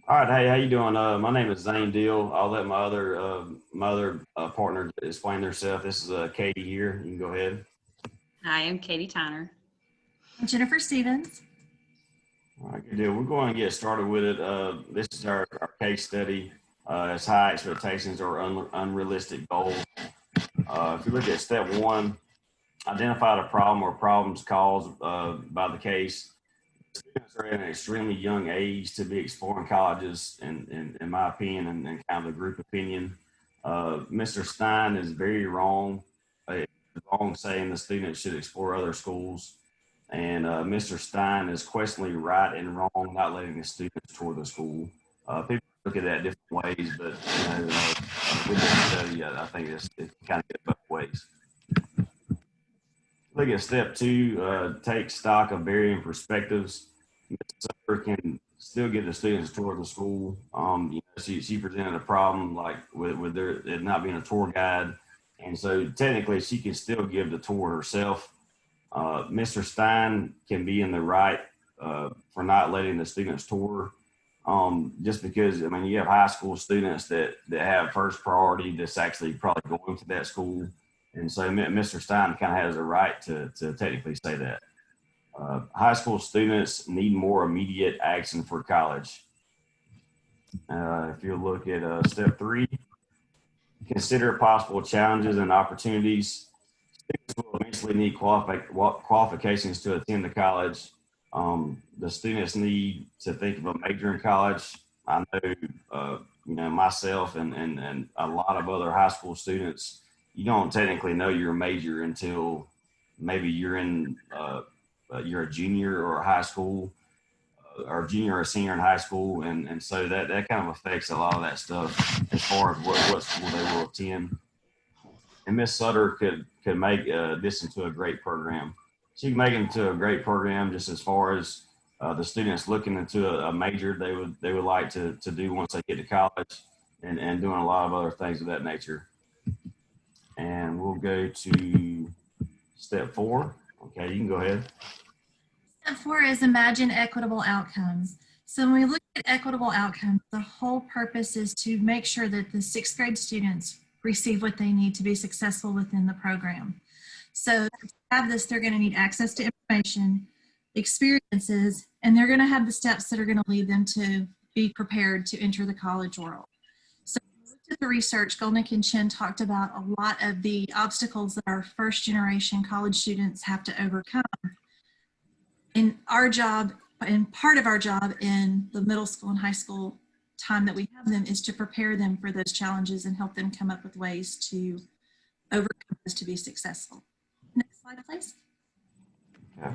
All right, hey, how you doing? My name is Zane Dill. I'll let my other partner explain themselves. This is Katie here. You can go ahead. Hi, I'm Katie Tyner. Jennifer Stevens. All right, good deal. We're going to get started with it. This is our case study. It's high expectations or unrealistic goals. If you look at step one, identify the problem or problems caused by the case. Students are at an extremely young age to be exploring colleges, in my opinion, and kind of the group opinion. Mr. Stein is very wrong. It's wrong saying the students should explore other schools. And Mr. Stein is questionably right and wrong, not letting the students tour the school. People look at that different ways, but with this study, I think it kind of gets both ways. Look at step two, take stock of varying perspectives. Ms. Sutter can still get the students to tour the school. She presented a problem like with there it not being a tour guide. And so technically she can still give the tour herself. Mr. Stein can be in the right for not letting the students tour. Just because, I mean, you have high school students that have first priority that's actually probably going to that school. And so Mr. Stein kind of has a right to technically say that. High school students need more immediate action for college. If you look at step three, consider possible challenges and opportunities. Students will eventually need qualifications to attend the college. The students need to think of a major in college. I know, myself and a lot of other high school students, you don't technically know your major until maybe you're a junior or high school, or junior or senior in high school, and so that kind of affects a lot of that stuff as far as what school they will attend. And Miss Sutter could make this into a great program. She can make it into a great program just as far as the students looking into a major they would like to do once they get to college, and doing a lot of other things of that nature. And we'll go to step four. Okay, you can go ahead. Step four is imagine equitable outcomes. So when we look at equitable outcomes, the whole purpose is to make sure that the sixth grade students receive what they need to be successful within the program. So to have this, they're going to need access to information, experiences, and they're going to have the steps that are going to lead them to be prepared to enter the college world. So when we looked at the research, Golnick and Chen talked about a lot of the obstacles that our first generation college students have to overcome. In our job, and part of our job in the middle school and high school time that we have them, is to prepare them for those challenges and help them come up with ways to overcome those to be successful. Next slide, please. Okay.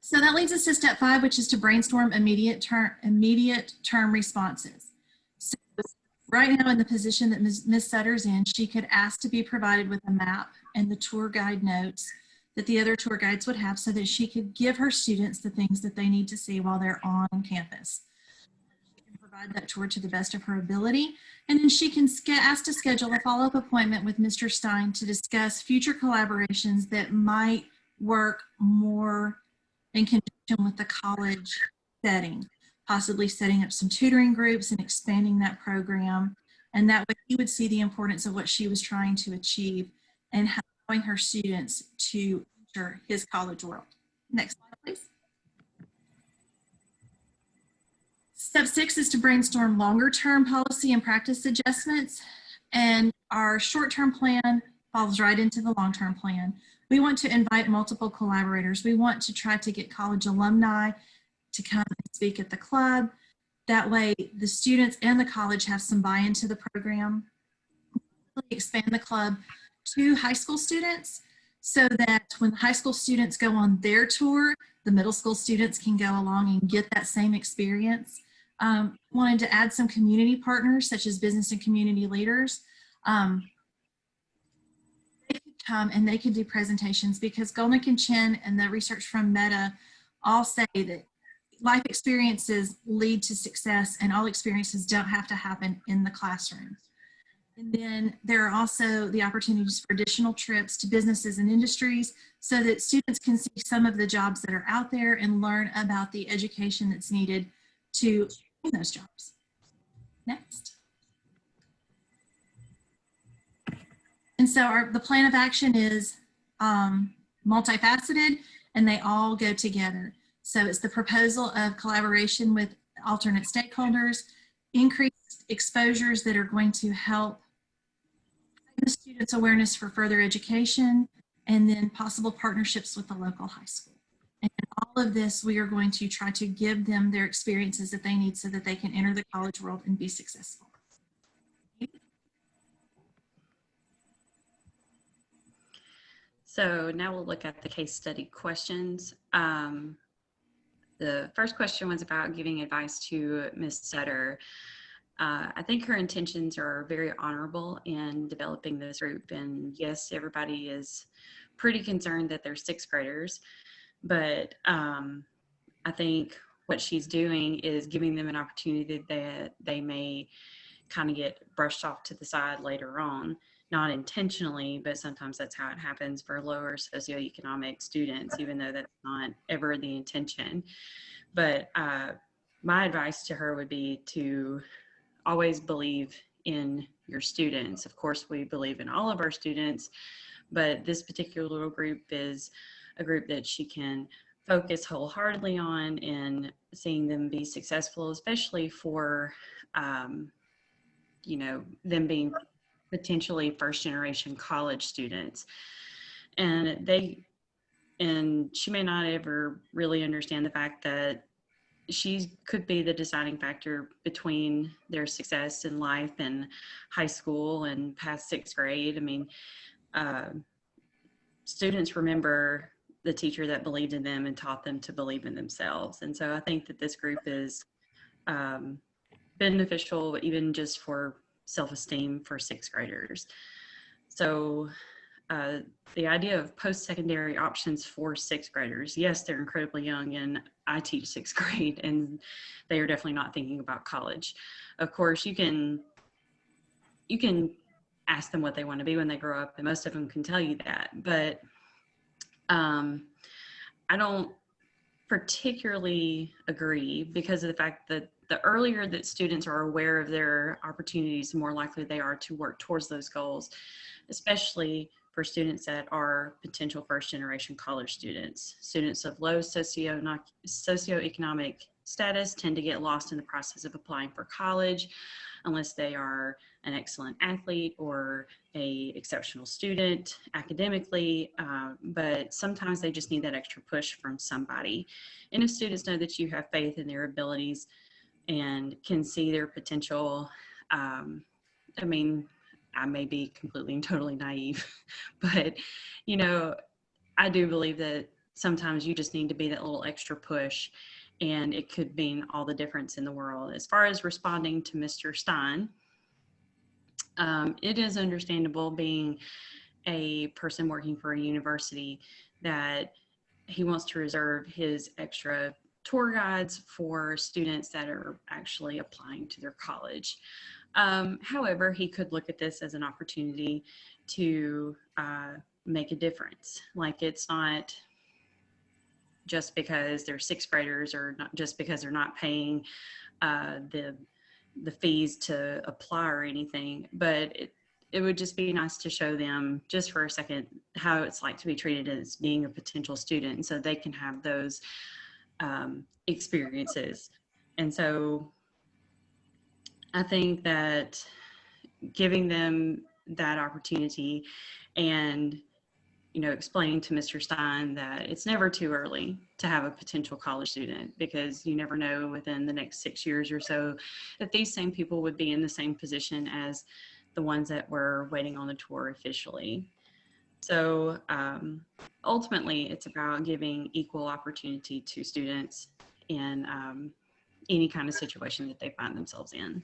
So that leads us to step five, which is to brainstorm immediate term responses. So right now, in the position that Ms. Sutter's in, she could ask to be provided with a map and the tour guide notes that the other tour guides would have, so that she could give her students the things that they need to see while they're on campus. She can provide that tour to the best of her ability, and then she can ask to schedule a follow-up appointment with Mr. Stein to discuss future collaborations that might work more in conjunction with the college setting, possibly setting up some tutoring groups and expanding that program. And that way he would see the importance of what she was trying to achieve and allowing her students to enter his college world. Next slide, please. Step six is to brainstorm longer-term policy and practice adjustments. And our short-term plan falls right into the long-term plan. We want to invite multiple collaborators. We want to try to get college alumni to come and speak at the club. That way, the students and the college have some buy-in to the program. Expand the club to high school students, so that when high school students go on their tour, the middle school students can go along and get that same experience. Wanted to add some community partners, such as business and community leaders. They could come and they could do presentations, because Golnick and Chen and the research from Meta all say that life experiences lead to success, and all experiences don't have to happen in the classroom. And then there are also the opportunities for additional trips to businesses and industries so that students can see some of the jobs that are out there and learn about the education that's needed to find those jobs. Next. And so the plan of action is multifaceted, and they all go together. So it's the proposal of collaboration with alternate stakeholders, increased exposures that are going to help the students' awareness for further education, and then possible partnerships with the local high school. And all of this, we are going to try to give them their experiences that they need so that they can enter the college world and be successful. So now we'll look at the case study questions. The first question was about giving advice to Ms. Sutter. I think her intentions are very honorable in developing this group. And yes, everybody is pretty concerned that they're sixth graders, but I think what she's doing is giving them an opportunity that they may kind of get brushed off to the side later on. Not intentionally, but sometimes that's how it happens for lower socioeconomic students, even though that's not ever the intention. But my advice to her would be to always believe in your students. Of course, we believe in all of our students, but this particular little group is a group that she can focus wholeheartedly on and seeing them be successful, especially for, you know, them being potentially first generation college students. And she may not ever really understand the fact that she could be the deciding factor between their success in life and high school and past sixth grade. I mean, students remember the teacher that believed in them and taught them to believe in themselves. And so I think that this group is beneficial even just for self-esteem for sixth graders. So the idea of post-secondary options for sixth graders, yes, they're incredibly young, and I teach sixth grade, and they are definitely not thinking about college. Of course, you can ask them what they want to be when they grow up, and most of them can tell you that, but I don't particularly agree because of the fact that the earlier that students are aware of their opportunities, the more likely they are to work towards those goals, especially for students that are potential first generation college students. Students of low socioeconomic status tend to get lost in the process of applying for college unless they are an excellent athlete or a exceptional student academically, but sometimes they just need that extra push from somebody. And if students know that you have faith in their abilities and can see their potential, I mean, I may be completely and totally naive, but, you know, I do believe that sometimes you just need to be that little extra push, and it could mean all the difference in the world. As far as responding to Mr. Stein, it is understandable, being a person working for a university, that he wants to reserve his extra tour guides for students that are actually applying to their college. However, he could look at this as an opportunity to make a difference. Like, it's not just because they're sixth graders, or not just because they're not paying the fees to apply or anything, but it would just be nice to show them just for a second how it's like to be treated as being a potential student, so they can have those experiences. And so I think that giving them that opportunity and, you know, explaining to Mr. Stein that it's never too early to have a potential college student, because you never know within the next 6 years or so that these same people would be in the same position as the ones that were waiting on the tour officially. So ultimately, it's about giving equal opportunity to students in any kind of situation that they find themselves in.